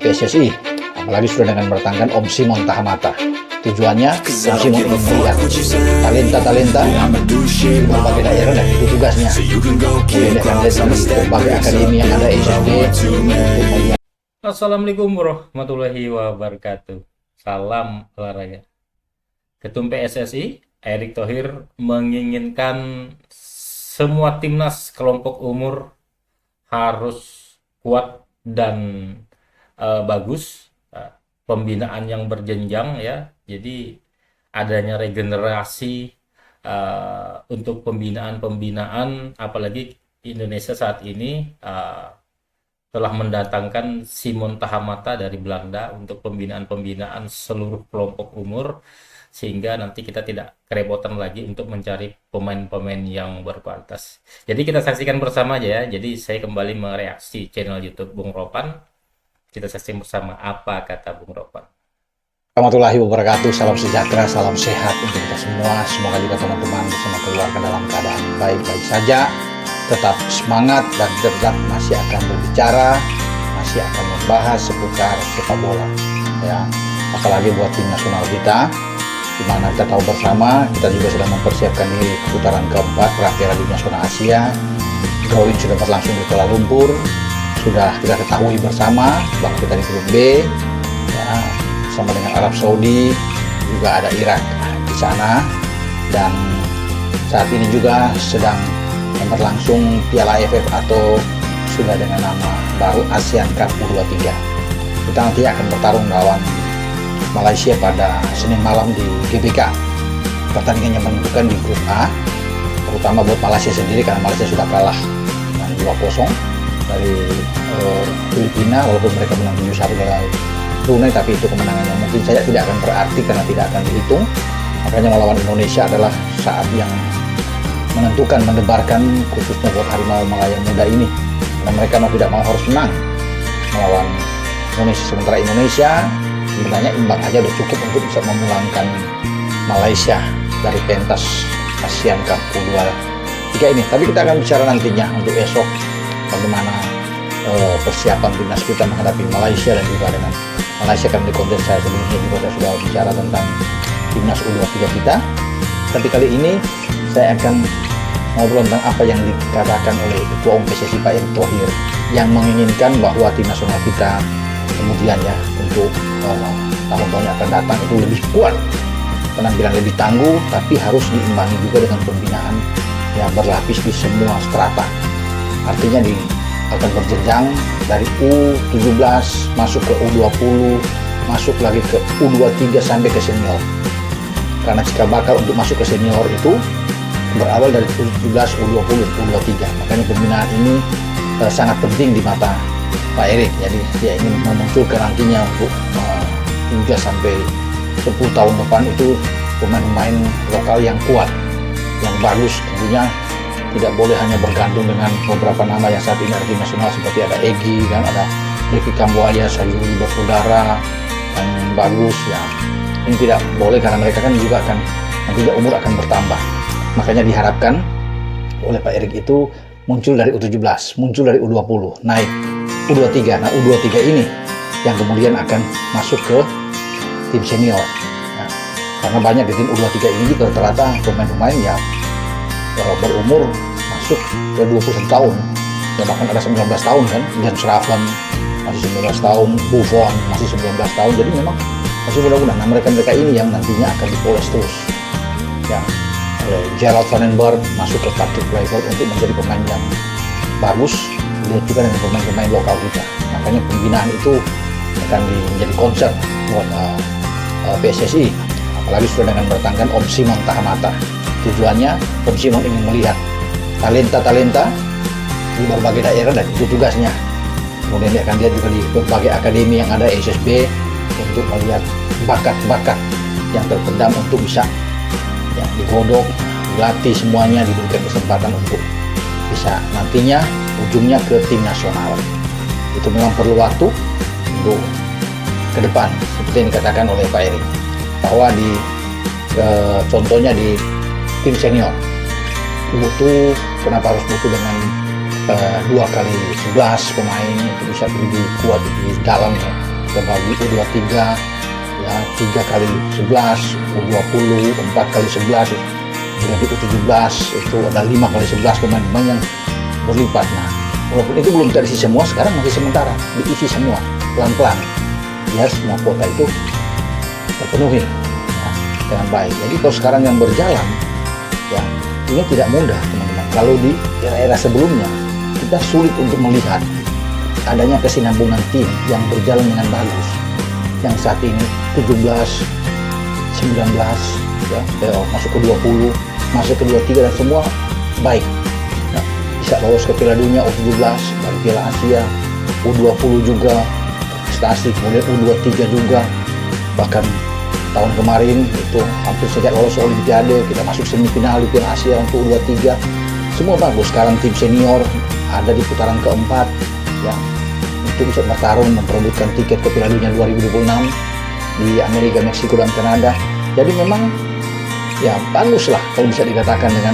PSSI, apalagi sudah dengan mendatangkan Om Simon Tahamata. Tujuannya, Om Simon ingin melihat talenta-talenta di berbagai daerah dan itu tugasnya. Kemudian dia akan lihat di berbagai akademi yang ada SSB untuk melihat. Assalamualaikum warahmatullahi wabarakatuh. Salam olahraga. Ketum PSSI, Erick Thohir menginginkan semua timnas kelompok umur harus kuat dan bagus, pembinaan yang berjenjang ya. Jadi adanya regenerasi untuk pembinaan, apalagi Indonesia saat ini telah mendatangkan Simon Tahamata dari Belanda untuk pembinaan seluruh kelompok umur, sehingga nanti kita tidak kerepotan lagi untuk mencari pemain-pemain yang berkualitas. Jadi kita saksikan bersama aja ya. Jadi saya kembali mereaksi channel YouTube Bung Ropan. Kita saksikan bersama apa kata Bung Ropan. Warahmatullahi wabarakatuh, salam sejahtera, salam sehat untuk kita semua. Semoga juga teman-teman bersama keluarga dalam keadaan baik-baik saja. Tetap semangat dan tetap masih akan berbicara, masih akan membahas seputar sepak bola. Ya, apalagi buat tim nasional kita, di mana kita tahu bersama kita juga sedang mempersiapkan diri ke putaran keempat Piala Dunia Zona Asia. Drawing sudah berlangsung di Kuala Lumpur. Sudah kita ketahui bersama bahwa kita di grup B, ya, sama dengan Arab Saudi, juga ada Irak di sana, dan saat ini juga sedang berlangsung Piala AFF atau sudah dengan nama baru ASEAN Cup U23. Kita nanti akan bertarung melawan Malaysia pada Senin malam di GBK. Pertandingan yang menentukan di grup A, terutama buat Malaysia sendiri karena Malaysia sudah kalah dengan 2-0 dari Filipina, walaupun mereka menang 7-1 dari Brunei, tapi itu kemenangan yang mungkin saja tidak akan berarti karena tidak akan dihitung. Makanya melawan Indonesia adalah saat yang menentukan, mendebarkan, khususnya buat Harimau Malaya Muda ini, karena mereka mau tidak mau harus menang melawan Indonesia. Sementara Indonesia sebenarnya imbang aja udah cukup untuk bisa memulangkan Malaysia dari pentas ASEAN Cup U23 ini. Tapi kita akan bicara nantinya untuk esok bagaimana persiapan timnas kita menghadapi Malaysia, dan juga dengan Malaysia kan di konten saya sebelumnya juga saya sudah bicara tentang timnas U23 kita. Tapi kali ini saya akan ngobrol tentang apa yang dikatakan oleh Ketua Umum PSSI Pak Erick Thohir, yang menginginkan bahwa tim nasional kita kemudian ya untuk tahun-tahun yang akan datang itu lebih kuat, penampilan lebih tangguh, tapi harus diimbangi juga dengan pembinaan yang berlapis di semua strata. Artinya akan berjenjang dari U17 masuk ke U20, masuk lagi ke U23 sampai ke senior. Karena cikal bakal untuk masuk ke senior itu berawal dari U17, U20, U23. Makanya pembinaan ini sangat penting di mata Pak Erick. Jadi dia ingin memunculkan nantinya untuk 3 sampai 10 tahun depan itu pemain-pemain lokal yang kuat, yang bagus. Tentunya tidak boleh hanya bergantung dengan beberapa nama yang saat ini ada di nasional, seperti ada Egy, kan, ada Ricky Kambuaya, Sayuri bersaudara yang bagus ya. Ini tidak boleh karena mereka kan juga akan nantinya umur akan bertambah. Makanya diharapkan oleh Pak Erick itu muncul dari U17, muncul dari U20, naik U23. Nah, U23 ini yang kemudian akan masuk ke tim senior. Nah, karena banyak di tim U23 ini rata-rata pemain-pemain yang berumur masuk ke 21 tahun. Ya, bahkan ada 19 tahun kan, dan Sraven masih 19 tahun, Buffon masih 19 tahun. Jadi memang masih mudah-mudahan. Nah, mereka ini yang nantinya akan dipoles terus. Ya, Gerald Van den Berg masuk ke Patrick Kluivert untuk menjadi pemain yang bagus. Lihat juga dengan pemain-pemain lokal kita. Makanya pembinaan itu akan menjadi concern buat PSSI, apalagi sudah dengan mendatangkan Om Simon Tahamata. Tujuannya, Om Simon ingin melihat talenta-talenta di berbagai daerah dan itu tugasnya. Kemudian dia akan lihat juga di berbagai akademi yang ada SSB untuk melihat bakat-bakat yang terpendam untuk bisa ya digodok, dilatih semuanya, diberikan kesempatan untuk bisa nantinya ujungnya ke tim nasional. Itu memang perlu waktu untuk ke depan, seperti yang dikatakan oleh Pak Erick, bahwa contohnya di tim senior kenapa harus butuh dengan 2 kali 11 pemain itu bisa lebih kuat di dalam ya. kita bagi U23 ya 3 kali 11, U20 4 kali 11, jadi U17 itu ada 5 kali 11 pemain-pemain yang berlipat. Nah, walaupun itu belum terisi semua, sekarang masih sementara diisi semua pelan-pelan biar semua kuota itu terpenuhi ya, dengan baik. Jadi kalau sekarang yang berjalan ya ini tidak mudah teman-teman. Kalau di era-era sebelumnya kita sulit untuk melihat adanya kesinambungan tim yang berjalan dengan bagus. Yang saat ini 17, 19 ya, masuk ke 20, masuk ke 23 dan semua baik. Nah, bisa lolos ke Piala Dunia U17 dari Piala Asia, U20 juga prestasi, kemudian U23 juga. Bahkan tahun kemarin itu hampir saja lolos Olimpiade, kita masuk semifinal di Piala Asia untuk U23. Semua bagus. Sekarang tim senior ada di putaran keempat ya, itu bisa bertarung memperebutkan tiket ke Piala Dunia 2026 di Amerika, Meksiko dan Kanada. Jadi memang ya baguslah kalau bisa dikatakan dengan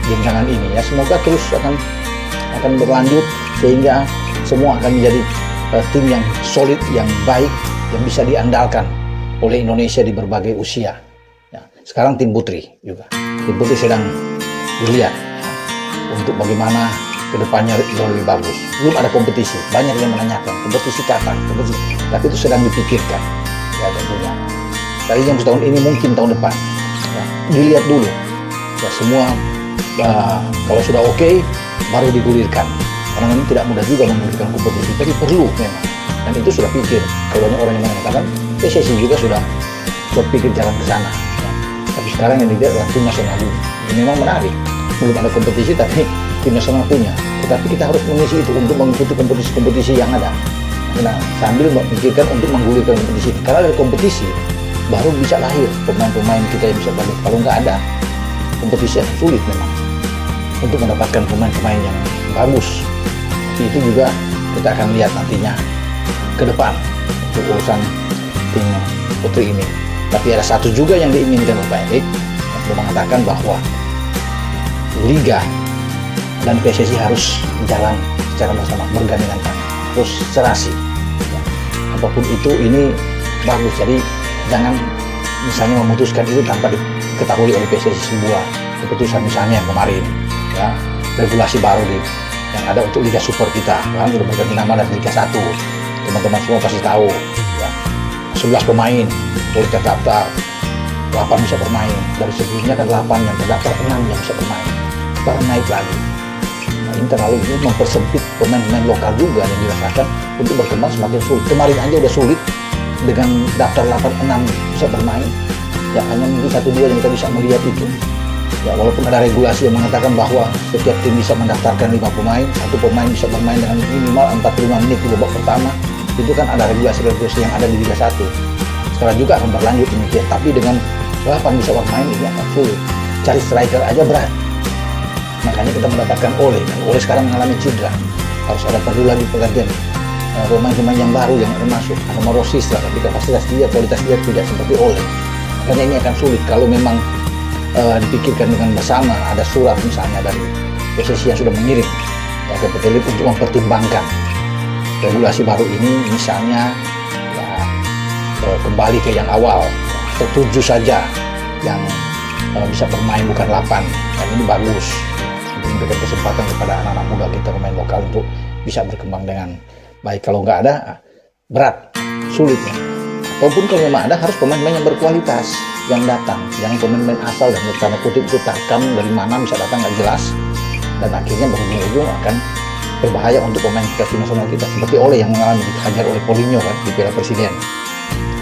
gincangan ini ya. Semoga terus akan berlanjut sehingga semua akan menjadi tim yang solid, yang baik, yang bisa diandalkan oleh Indonesia di berbagai usia. Ya, sekarang tim putri juga. Tim putri sedang dilihat untuk bagaimana kedepannya jauh lebih bagus. Belum ada kompetisi. Banyak yang menanyakan kompetisi kapan, kompetisi. Tapi itu sedang dipikirkan. Ya tentunya. Tadinya tahun ini mungkin tahun depan. Ya, dilihat dulu. Ya semua kalau sudah oke, baru digulirkan. Karena ini tidak mudah juga menggulirkan kompetisi. Jadi perlu memang. Dan itu sudah pikir. Kalau banyak orang yang mengatakan PSSI juga sudah berpikir jalan ke sana. Ya. Tapi sekarang yang dilihat adalah tim nasional dulu. Ini memang menarik. Belum ada kompetisi tapi tim nasional punya. Tetapi kita harus mengisi itu untuk mengikuti kompetisi-kompetisi yang ada. Nah, sambil memikirkan untuk menggulirkan kompetisi. Karena dari kompetisi baru bisa lahir pemain-pemain kita yang bisa balik. Kalau nggak ada kompetisi akan sulit memang untuk mendapatkan pemain-pemain yang bagus. Tapi itu juga kita akan lihat nantinya ke depan untuk urusan tim putri ini. Tapi ada satu juga yang diinginkan Bapak Erik yang mengatakan bahwa Liga dan PSSI harus jalan secara bersama, bergandengan tangan, terus serasi. Ya. Apapun itu ini bagus. Jadi jangan misalnya memutuskan itu tanpa diketahui oleh PSSI sebuah keputusan misalnya yang kemarin, ya regulasi baru yang ada untuk Liga Super kita, kan sudah berganti nama dari Liga 1. Teman-teman semua pasti tahu. Ya. 11 pemain boleh terdaftar, 8 bisa bermain. Dari sebelumnya kan 8 yang terdaftar, 6 yang bisa bermain. Sekarang naik lagi. Nah, ini terlalu mempersempit pemain-pemain lokal juga yang dirasakan untuk berkembang semakin sulit. Kemarin aja udah sulit dengan daftar 8-6 bisa bermain. Ya hanya mungkin 1-2 yang kita bisa melihat itu. Ya walaupun ada regulasi yang mengatakan bahwa setiap tim bisa mendaftarkan 5 pemain, 1 pemain bisa bermain dengan minimal 45 menit di babak pertama. Itu kan ada regulasi-regulasi yang ada di Liga 1. Sekarang juga akan berlanjut demikian. Tapi dengan 8 bisa bermain ini akan sulit. Cari striker aja berat. Makanya kita mendapatkan Ole. Ole sekarang mengalami cedera. Harus ada perlu lagi pergantian pemain-pemain yang baru yang akan masuk. Ada Morosis lah, tapi kapasitas dia, kualitas dia tidak seperti Ole. Makanya ini akan sulit kalau memang dipikirkan dengan bersama. Ada surat misalnya dari PSSI yang sudah mengirim ya, ke PT LIP untuk mempertimbangkan regulasi baru ini. Misalnya ya, kembali ke yang awal, setuju saja yang bisa bermain bukan 8. Dan ini bagus. Memberikan kesempatan kepada anak-anak muda kita pemain lokal untuk bisa berkembang dengan baik. Kalau nggak ada berat, sulitnya. Ataupun kalau memang ada harus pemain-pemain yang berkualitas yang datang, jangan pemain-pemain asal dan tanda kutip itu tarkam dari mana bisa datang nggak jelas dan akhirnya berujung-ujung akan berbahaya untuk pemain kita tim nasional kita. Seperti Ole yang mengalami dihajar oleh Paulinho kan di Piala Presiden,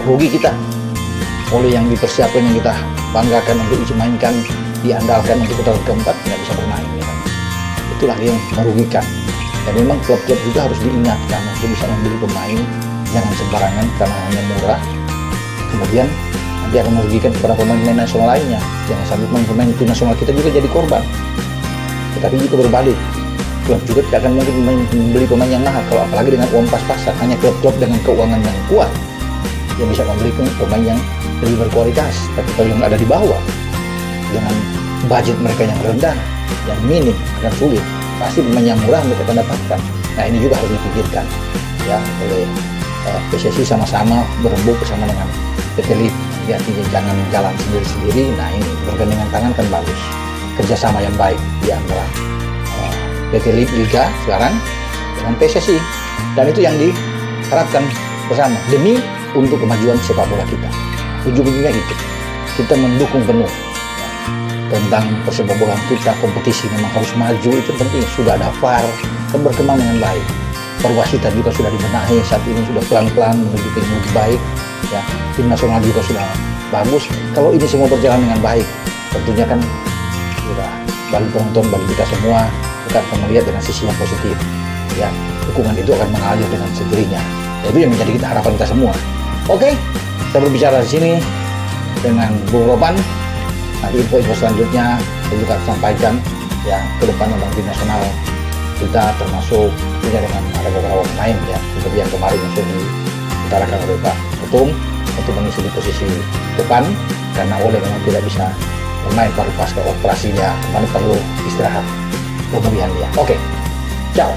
rugi kita. Ole yang dipersiapkan yang kita banggakan untuk dimainkan, diandalkan untuk putaran keempat nggak bisa bermain. Ya. Itulah yang merugikan. Dan memang klub-klub juga harus diingatkan untuk bisa membeli pemain jangan sembarangan karena hanya murah. Kemudian nanti akan merugikan kepada pemain-pemain nasional lainnya. Jangan sampai pemain-pemain tim nasional kita juga jadi korban. Tetapi juga berbalik. Klub juga tidak akan mungkin membeli pemain yang mahal kalau apalagi dengan uang pas-pasan. Hanya klub-klub dengan keuangan yang kuat yang bisa membeli pemain yang lebih berkualitas. Tapi kalau yang ada di bawah dengan budget mereka yang rendah, yang minim, akan sulit. Pasti pemain yang murah mereka akan dapatkan. Nah ini juga harus dipikirkan ya oleh PSSI sama-sama berembuk bersama dengan PT LIP, ya jangan jalan sendiri-sendiri. Nah ini bergandengan tangan kan bagus, kerjasama yang baik di antara PT LIP Liga sekarang dengan PSSI, dan itu yang diharapkan bersama demi untuk kemajuan sepak bola kita. Ujung-ujungnya itu kita mendukung penuh tentang persepak bola kita. Kompetisi memang harus maju, itu penting. Sudah ada VAR, kan berkembang dengan baik. Perwasitan juga sudah dibenahi, saat ini sudah pelan-pelan menuju ke yang lebih baik. Ya, tim nasional juga sudah bagus. Kalau ini semua berjalan dengan baik, tentunya kan sudah bagi penonton, bagi kita semua, kita akan melihat dengan sisi yang positif. Ya, dukungan itu akan mengalir dengan sendirinya. Itu yang menjadi harapan kita semua. Oke, saya berbicara di sini dengan Bung Ropan. Nanti info-info selanjutnya saya juga akan sampaikan ya ke depan tentang tim nasional kita, termasuk tentunya dengan ada beberapa pemain ya seperti yang kemarin yang sudah diutarakan oleh Pak Ketum untuk mengisi di posisi depan, karena Oleh memang tidak bisa bermain pada pasca operasinya, kemarin perlu istirahat pemulihan dia. Oke, ciao.